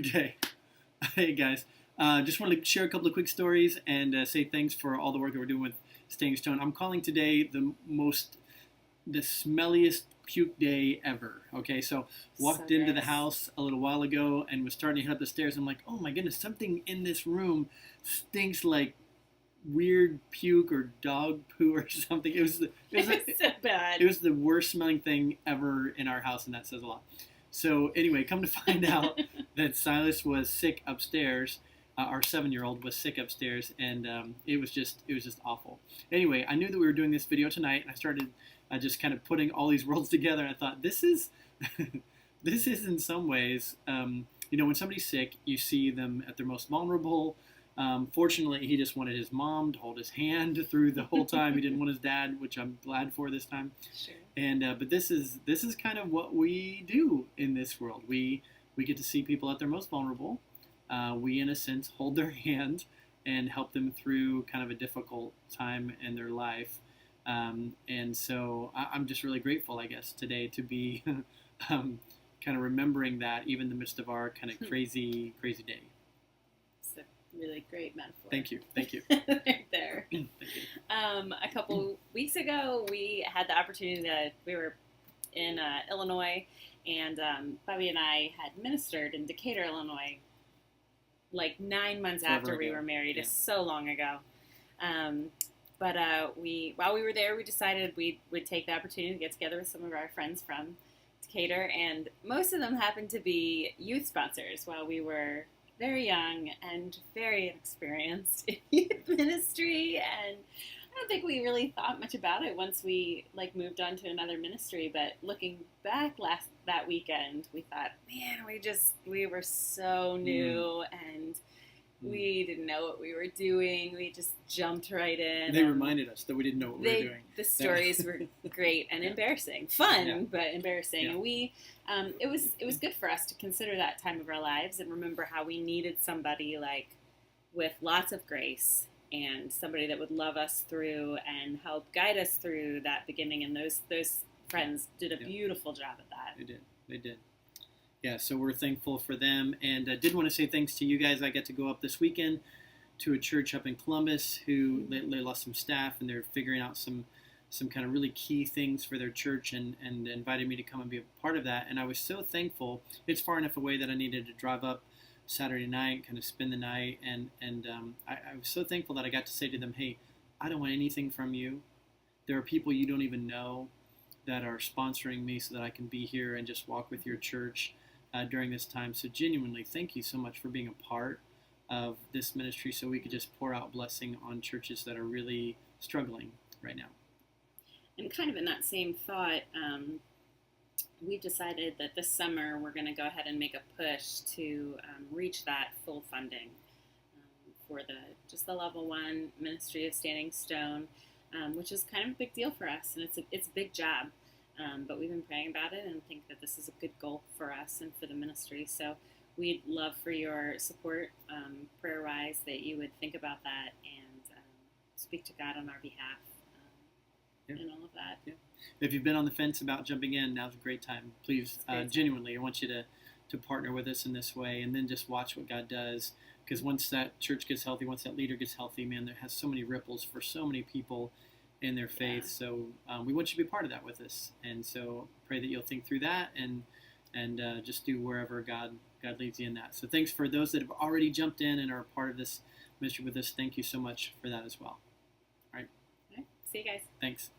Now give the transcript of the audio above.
Okay. Hey guys. Just wanted to share a couple of quick stories and say thanks for all the work that we're doing with Staying Stone. I'm calling today the smelliest puke day ever. Okay, so walked So into the gross. house a little while ago and was starting to head up the stairs. I'm like, oh my goodness, something in this room stinks like weird puke or dog poo or something. It was so bad. It was the worst smelling thing ever in our house, and that says a lot. So anyway, come to find out that Silas was sick upstairs. Our 7-year-old was sick upstairs, and it was just awful. Anyway, I knew that we were doing this video tonight, and I started just kind of putting all these worlds together. And I thought this is this is in some ways, when somebody's sick, you see them at their most vulnerable. Fortunately, he just wanted his mom to hold his hand through the whole time. He didn't want his dad, which I'm glad for this time. Sure. And but this is kind of what we do in this world. We get to see people at their most vulnerable. We, in a sense, hold their hand and help them through kind of a difficult time in their life. And so I'm just really grateful, I guess, today to be kind of remembering that even in the midst of our kind of crazy day. It's a really great metaphor. Thank you. Right there. Thank you. A couple weeks ago, we had the opportunity we were in Illinois, and Bobby and I had ministered in Decatur, Illinois, like 9 months after we were married. Yeah. It's so long ago. But while we were there, we decided we would take the opportunity to get together with some of our friends from Decatur, and most of them happened to be youth sponsors while we were very young and very inexperienced in youth ministry, and I don't think we really thought much about it once we moved on to another ministry. But looking back that weekend, we thought, man, we were so new and we didn't know what we were doing. We just jumped right in. They reminded us that we didn't know what we were doing. The stories were great and embarrassing, fun, but embarrassing. And it was good for us to consider that time of our lives and remember how we needed somebody with lots of grace and somebody that would love us through and help guide us through that beginning. And those friends did a beautiful job at that. They did. Yeah, so we're thankful for them, and I did want to say thanks to you guys. I got to go up this weekend to a church up in Columbus who they lost some staff, and they're figuring out some kind of really key things for their church, and invited me to come and be a part of that. And I was so thankful. It's far enough away that I needed to drive up Saturday night, kind of spend the night, and I was so thankful that I got to say to them, hey, I don't want anything from you. There are people you don't even know that are sponsoring me so that I can be here and just walk with your church during this time. So genuinely, thank you so much for being a part of this ministry so we could just pour out blessing on churches that are really struggling right now. And kind of in that same thought, we decided that this summer we're going to go ahead and make a push to reach that full funding for the level 1 ministry of Standing Stone, which is kind of a big deal for us, and it's a big job. But we've been praying about it and think that this is a good goal for us and for the ministry. So we'd love for your support, prayer-wise, that you would think about that and speak to God on our behalf and all of that. Yeah. If you've been on the fence about jumping in, now's a great time. Please, genuinely, I want you to partner with us in this way, and then just watch what God does. Because once that church gets healthy, once that leader gets healthy, man, there has so many ripples for so many people in their faith. So we want you to be part of that with us, and so pray that you'll think through that and just do wherever God leads you in that. So thanks for those that have already jumped in and are a part of this ministry with us. Thank you so much for that as well. All right. See you guys. Thanks.